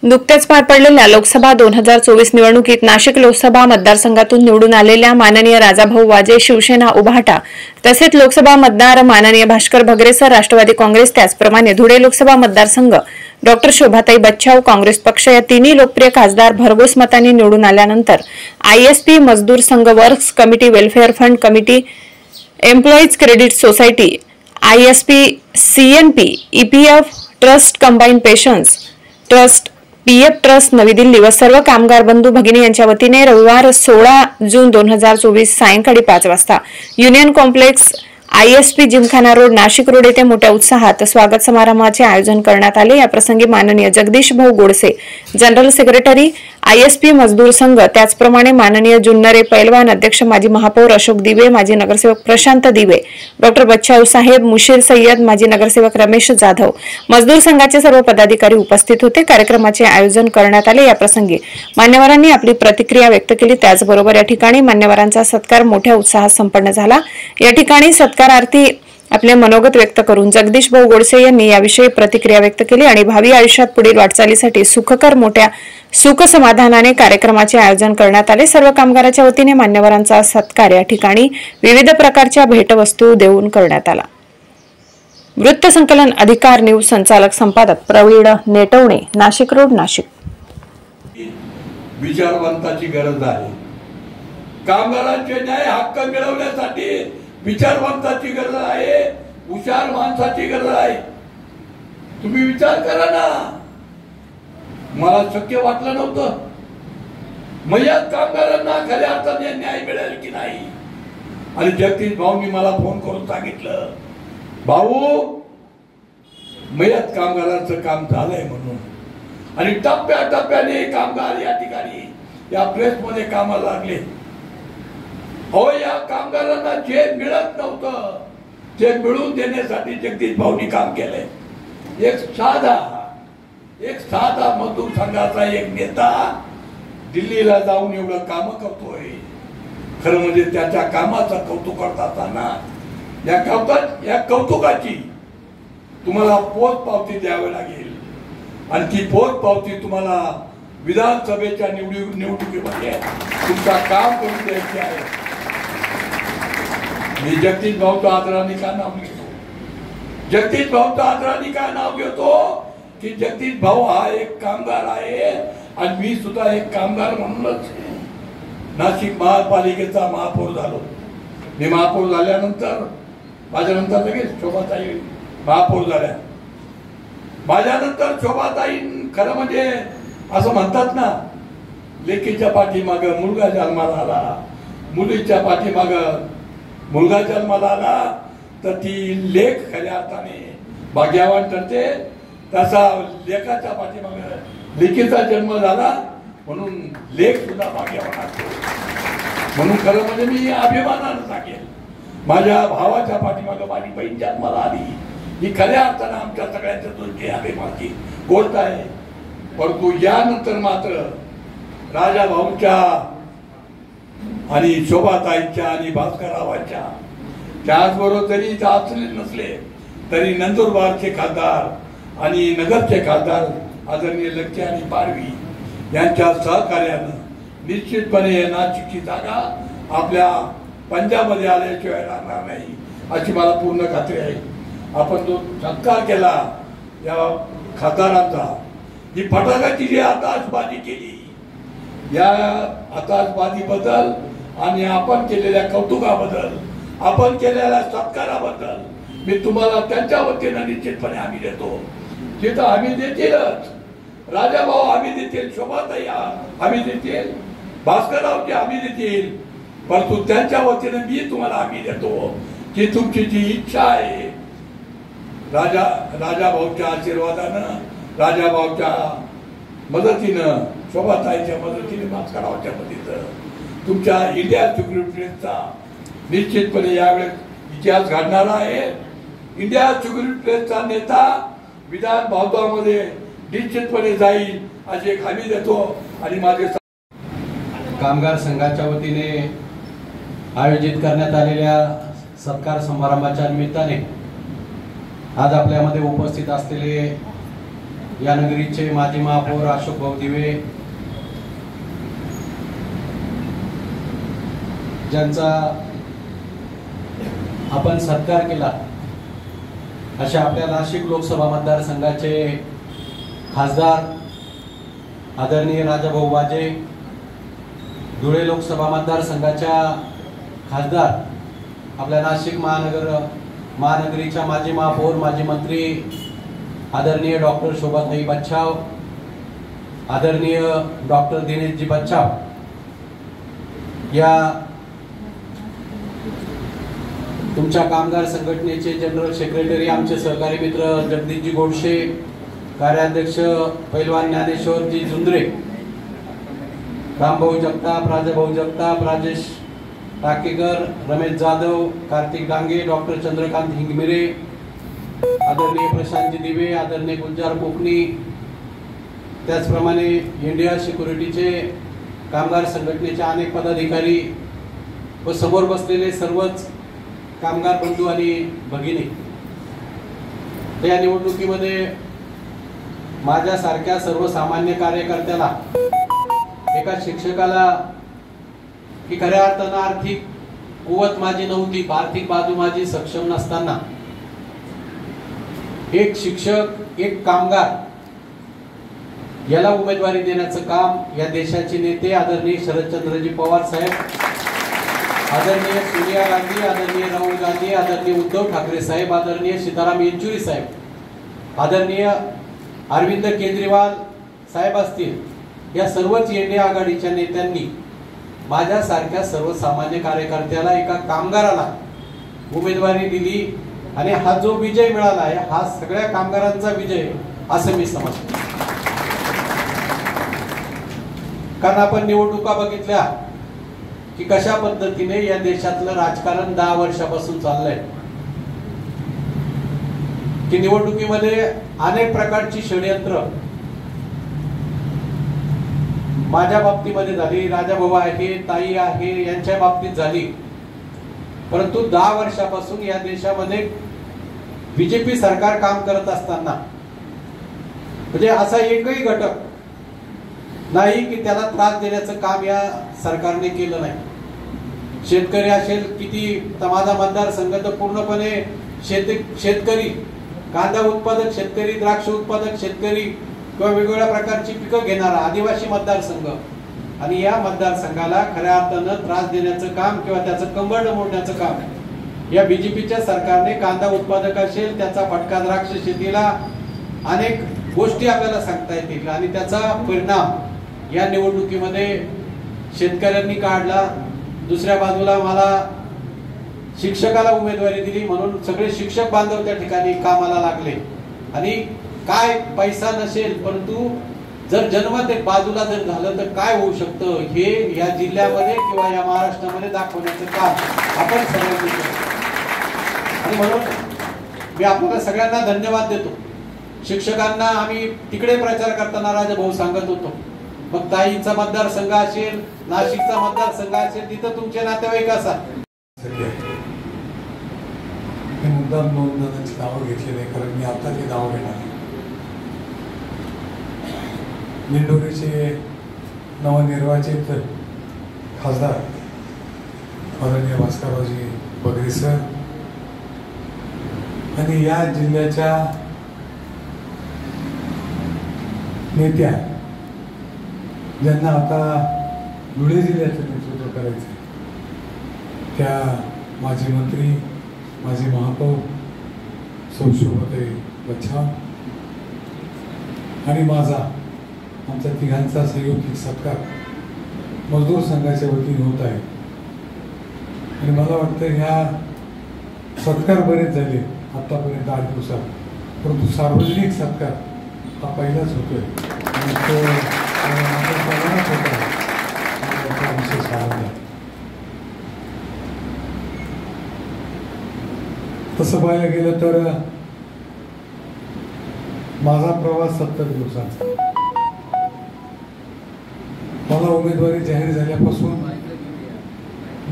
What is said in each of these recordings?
नुकत्याच पार पडलेल्या लोकसभा 2024 निवडणुकीत नाशिक लोकसभा मतदारसंघातून निवडून आलेल्या माननीय राजाभाऊ वाजे शिवसेना उभाटा तसेच लोकसभा मतदार माननीय भास्कर भगरेसर राष्ट्रवादी काँग्रेस त्याचप्रमाणे धुळे लोकसभा मतदारसंघ डॉक्टर शोभाताई बच्छाव काँग्रेस पक्ष या तिन्ही लोकप्रिय खासदार भरघोस मतांनी निवडून आल्यानंतर आयएसपी मजदूर संघ works committee welfare fund committee employees credit society ISP CNP EPF trust combine pensions trust PF trust नवी दिल्ली व सर्व कामगार बंधू भगिनी यांच्या वतीने रविवार 16 जून 2024 सायंकाळी 5 वाजता union complex ISP gymkhana road Nashik road येथे मोठ्या उत्साहात स्वागत समारंभाचे आयोजन करण्यात आले। या प्रसंगी माननीय जगदीश भाऊ गोडसे जनरल सेक्रेटरी आयएसपी मजदूर संघ त्याचप्रमाणे माननीय जुन्नरे पैलवान अध्यक्ष माजी महापौर अशोक दिवे माजी नगरसेवक प्रशांत दिवे डॉक्टर बच्छाव साहेब मुशीर सय्यद माजी नगरसेवक रमेश जाधव मजदूर संघाचे सर्व पदाधिकारी उपस्थित होते। कार्यक्रमाचे आयोजन करण्यात आले। या प्रसंगी मान्यवरांनी आपली प्रतिक्रिया व्यक्त केली। त्याचबरोबर या ठिकाणी मान्यवरांचा सत्कार मोठ्या उत्साहात संपन्न झाला। या ठिकाणी सत्कारार्थी आपले मनोगत व्यक्त करून जगदीश भाऊ गोडसे यांनी याविषयी प्रतिक्रिया व्यक्त केली आणि भावी आयुष्यात पुढील वाटचालीसाठी सुखकर मोठ्या सुख समाधानाने कार्यक्रमाचे आयोजन करण्यात आले। सर्व कामगाराच्या वतीने मान्यवरांचा सत्कार या ठिकाणी विविध प्रकारच्या भेटवस्तू देऊन करण्यात आला। वृत्त संकलन अधिकार न्यूज संचालक संपादक प्रवीण नेटवणे नाशिक रोड नाशिक। विचारवंताची गरज आहे। कामगारांचे न्याय हक्क मिळवण्यासाठी विचारवंताची गरज आहे, हुशार माणसाची गरज आहे। तुम्ही विचार करा ना, मला शक्य वाटलं नव्हतं मयत कामगारांना खऱ्या अर्थाने न्याय मिळेल की नाही। आणि जगदीश भाऊंनी मला फोन करून सांगितलं, भाऊ मयत कामगारांचं काम झालंय म्हणून। आणि टप्प्याटप्प्याने कामगार या ठिकाणी या प्रेसमध्ये कामाला लागले। हो, या कामगारांना जे मिळत नव्हतं ते मिळवून देण्यासाठी जगदीश भाऊंनी काम केलंय। एक साधा मजदूर संघाचा एक नेता दिल्लीला जाऊन एवढं काम करतोय। खरं म्हणजे त्याच्या कामाचं कौतुक करत असताना या कौतुकाची तुम्हाला पोच पावती द्यावी लागेल। आणि ती पोच पावती तुम्हाला विधानसभेच्या निवडणुकीमध्ये तुमचा काम करून द्यायची आहे। मी जगदीश भाऊचं आदराने का नाव घेतो? जगदीश भाऊचं आदराने का नाव घेतो की जगदीश भाऊ हा एक कामगार आहे आणि मी सुद्धा एक कामगार म्हणूनच नाशिक महापालिकेचा महापौर झालो। मी महापौर झाल्यानंतर माझ्यानंतर लगेच शोभाताई महापौर झाल्या। माझ्यानंतर शोभाताई खरं म्हणजे असं म्हणतात ना, लेकीच्या पाठीमाग मुलगा जन्माला आला, मुलीच्या पाठीमाग मुलगा जन्माला आला तर ती लेक खऱ्या अर्थाने भाग्यवान ठरते। तसा लेकाच्या पाठीमाग लेकीचा जन्म झाला म्हणून लेक सुद्धा भाग्यवान असतो। म्हणून खरं म्हणजे मी अभिमानानं सांगेल, माझ्या भावाच्या पाठीमाग माझी बहीण जन्माला आली ही खऱ्या अर्थानं आमच्या सगळ्यांच्या दृष्टी अभिमानाची गोष्ट आहे। परंतु यानंतर मात्र राजा भाऊंच्या आणि शोभाताईंच्या आणि भास्कररावांच्या त्याचबरोबर जरी इथं असले नसले तरी नंदुरबारचे खासदार आणि नगरचे खासदार आदरणीय लक्के आणि पारवी यांच्या सहकार्यानं निश्चितपणे नाशिकची जागा आपल्या पंजाबमध्ये आल्याशिवाय राहणार नाही अशी मला पूर्ण खात्री आहे। आपण जो सत्कार केला या खासदारांचा, ही फटाक्याची जी आताशबाजी केली या आताशबाजीबद्दल आणि आपण केलेल्या कौतुकाबद्दल, आपण केलेल्या सत्काराबद्दल मी तुम्हाला त्यांच्या वतीनं निश्चितपणे हमी देतो। तिथं हमी देतीलच, राजाभाऊ हमी देतील, शोभाताई हमी देतील, भास्कररावची हमी देतील, परंतु त्यांच्या वतीनं मी तुम्हाला हमी देतो की तुमची जी इच्छा आहे राजाभाऊच्या आशीर्वादानं, राजाभाऊच्या मदतीनं, शोभाताईच्या मदतीने, भास्कररावच्या मदतीनं तुमच्या इंडिया सिक्युरिटीचा निश्चितपणे यावेळेस इतिहास घडणारा आहे। इंडिया सिक्युरिटीचा नेता विधान भवनामध्ये निश्चितपणे जाईल अशी एक हमी देतो। आणि माझे कामगार संघाच्या वतीने आयोजित करण्यात आलेल्या सत्कार समारंभाच्या निमित्ताने आज आपल्यामध्ये उपस्थित असलेले या नगरीचे माजी महापौर अशोक भाऊ दिवे, ज्यांचा आपण सत्कार केला, अशा आपल्या नाशिक लोकसभा मतदारसंघाचे खासदार आदरणीय राजाभाऊ वाजे, धुळे लोकसभा मतदारसंघाच्या खासदार आपल्या नाशिक महानगरीच्या माजी महापौर माजी मंत्री आदरणीय डॉक्टर शोभाताई बच्छाव, आदरणीय डॉक्टर दिनेशजी बच्छाव, या तुमच्या कामगार संघटनेचे जनरल सेक्रेटरी आमचे सहकारी मित्र जगदीशजी गोडसे, कार्याध्यक्ष पैलवान ज्ञानेश्वरजी झुंद्रे, रामभाऊ जगताप, राजाभाऊ जगताप, राजेश टाकेकर, रमेश जाधव, कार्तिक डांगे, डॉक्टर चंद्रकांत हिंगमिरे, आदरणीय प्रशांतजी दिवे, आदरणीय गुलजार कोकणी, त्याचप्रमाणे इंडिया सिक्युरिटीचे कामगार संघटनेचे अनेक पदाधिकारी व समोर बसलेले सर्वच कामगार बंधू आणि भगिनी, या निवडणुकीमध्ये माझ्यासारख्या सर्वसामान्य कार्यकर्त्याला, एका शिक्षकाला की खऱ्या अर्थानं आर्थिक कुवत माझी नव्हती, आर्थिक बाजू माझी सक्षम नसताना एक शिक्षक, एक कामगार याला उमेदवारी देण्याचं काम या देशाचे नेते आदरणीय शरदचंद्रजी पवार साहेब, आदरणीय सोनिया गांधी, आदरणीय राहुल गांधी, आदरणीय उद्धव ठाकरे साहेब, आदरणीय सीताराम येचुरी साहेब, आदरणीय अरविंद केजरीवाल साहेब असतील, या सर्वच एनडीए आघाडीच्या नेत्यांनी माझ्यासारख्या सर्वसामान्य कार्यकर्त्याला, एका कामगाराला उमेदवारी दिली आणि हा जो विजय मिळाला आहे हा सगळ्या कामगारांचा विजय असं मी समजतो. कारण आपण निवडणुका बघितल्या की कशा पद्धतीने या देशातलं राजकारण 10 वर्षापासून चाललंय, की निवडणुकीमध्ये अनेक प्रकारची षडयंत्र माझ्या बाबतीमध्ये झाली, राजाभाऊ आहे, ताई आहे, यांच्या बाबतीत झाली. परंतु 10 वर्षापासून या देशामध्ये बीजेपी सरकार काम करत असताना म्हणजे असा एकही घटक नाही की त्याला त्रास देण्याचं काम या सरकारने केलं नाही. शेतकरी असेल, किती माझा मतदारसंघ तर पूर्णपणे शेतकरी, कांदा उत्पादक शेतकरी, द्राक्ष उत्पादक शेतकरी किंवा वेगवेगळ्या प्रकारची पिकं घेणारा आदिवासी मतदारसंघ, आणि या मतदारसंघाला खऱ्या अर्थानं त्रास देण्याचं काम किंवा त्याचं कंबरड मोडण्याचं काम या बीजेपीच्या सरकारने, कांदा उत्पादक असेल त्याचा फटका द्राक्ष शेतीला, अनेक गोष्टी आपल्याला सांगता येतील आणि त्याचा परिणाम या निवडणुकीमध्ये शेतकऱ्यांनी काढला. दुसऱ्या बाजूला मला शिक्षकाला उमेदवारी दिली म्हणून सगळे शिक्षक बांधव त्या ठिकाणी कामाला लागले. आणि काय पैसा नसेल परंतु जर जन्मत एक बाजूला जर झालं तर काय होऊ शकतं हे या जिल्ह्यामध्ये किंवा या महाराष्ट्रामध्ये दाखवण्याचं काम आपण सगळ्यांनी केलं. आणि म्हणून मी आपल्याला सगळ्यांना धन्यवाद देतो. शिक्षकांना आम्ही तिकडे प्रचार करताना राजाभाऊ सांगत होतो, मग ताईंचा मतदारसंघ असेल, नाशिकचा मतदारसंघ असेल, तिथं तुमचे नातेवाईक असा. मुद्दाम 2 जणांची नावं घेतली नाही, कारण मी आता ते नाव घेणार. निंडोरीचे नवनिर्वाचित खासदार माननीय भास्कररावजी बगरे सर आणि या जिल्ह्याच्या नेत्या ज्यांना आता धुळे जिल्ह्याचं नेतृत्व करायचं, त्या माजी मंत्री, माजी महापौर सौ शोभाताई बच्छाव आणि माझा, आमच्या तिघांचा संयुक्त सत्कार मजदूर संघाच्या वतीने होत आहे. आणि मला वाटतं ह्या सत्कार बरेच झाले आतापर्यंत 8 दिवसात, परंतु सार्वजनिक सत्कार हा पहिलाच होतोय आणि तो सर्वांनाच होता. विशेष आनंद आहे. तसं पाहायला गेलं तर माझा प्रवास 70 दिवसांचा. मला उमेदवारी जाहीर झाल्यापासून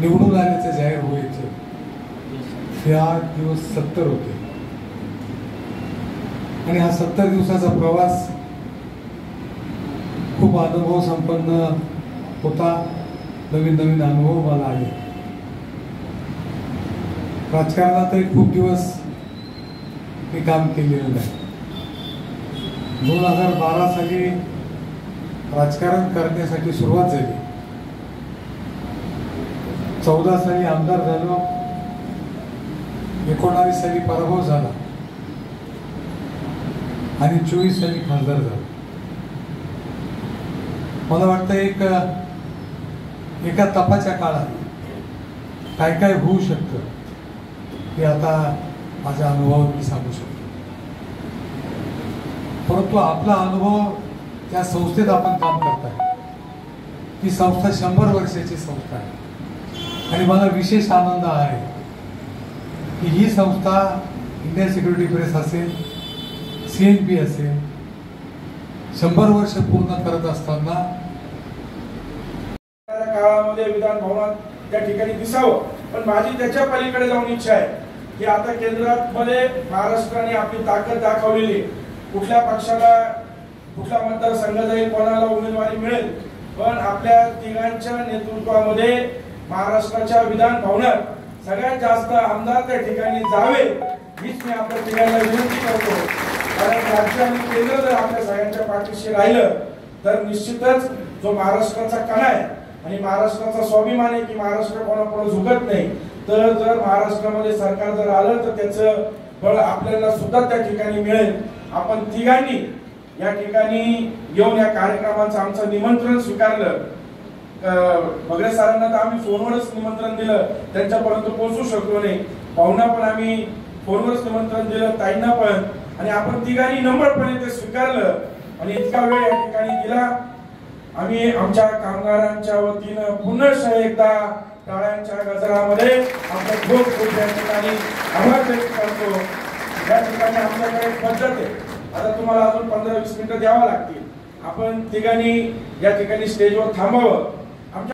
निवडून आल्याचे जाहीर व्हायचे हे 8 दिवस 70 होते. आणि हा 70 दिवसाचा प्रवास खूप अनुभव संपन्न होता. नवीन नवीन अनुभव मला आले. राजकारणातही खूप दिवस मी काम केलेलं नाही. 2012 साली राजकारण करण्यासाठी सुरुवात झाली. 14 साली आमदार झालो. 19 साली पराभव झाला आणि 24 साली खासदार झालो. मला वाटतं एका तपाच्या काळात काय काय होऊ शकतं हे आता माझ्या अनुभवात मी सांगू शकतो. परंतु आपला अनुभव त्या संस्थेत आपण काम करताय. ही संस्था 100 वर्षाची संस्था आहे आणि मला विशेष आनंद आहे की ही संस्था इंडियन सिक्युरिटी प्रेस असेल, CNP असेल, 100 वर्ष पूर्ण करत असताना काळामध्ये विधान भवनात त्या ठिकाणी दिसावं. पण माझी त्याच्या पलीकडे जाऊन इच्छा आहे की आता केंद्रात मध्ये महाराष्ट्राने आपली ताकद दाखवलेली. कुठल्या पक्षाला कुठला मतदारसंघ जाईल, कोणाला उमेदवारी मिळेल, पण आपल्या तिघांच्या नेतृत्वामध्ये महाराष्ट्राच्या विधान भवनात सगळ्यात जास्त आमदार त्या ठिकाणी जावे हीच मी आपल्या तिघांना विनंती करतो. कारण राज्य आणि केंद्र जर आपल्या सगळ्यांच्या पाठीशी राहिलं तर निश्चितच जो महाराष्ट्राचा कणा आहे आणि महाराष्ट्राचा स्वाभिमान आहे की महाराष्ट्र कोणापुढे झुकत नाही, तर जर महाराष्ट्रामध्ये सरकार जर आलं तर त्याचं बळ आपल्याला सुद्धा त्या ठिकाणी मिळेल. आपण तिघांनी या ठिकाणी येऊन या कार्यक्रमाचं आमचं निमंत्रण स्वीकारलं. भगरे सरांना तर आम्ही फोनवरच निमंत्रण दिलं, त्यांच्यापर्यंत पोहोचू शकलो नाही. पाहुणा पण आम्ही फोनवरच निमंत्रण दिलं, ताईंना पण, आणि आपण तिघांनी नम्रपणे ते स्वीकारलं आणि इतका वेळ या ठिकाणी दिला. आम्ही आमच्या कामगारांच्या वतीनं पुनश्च एकदा टाळ्यांच्या गजरामध्ये आपल्या खूप या ठिकाणी आभार व्यक्त करतो. या ठिकाणी आमच्याकडे पद्धत आहे. आता तुम्हाला अजून 15-20 मिनिटं द्यावं लागतील. आपण तिघांनी या ठिकाणी स्टेजवर थांबावं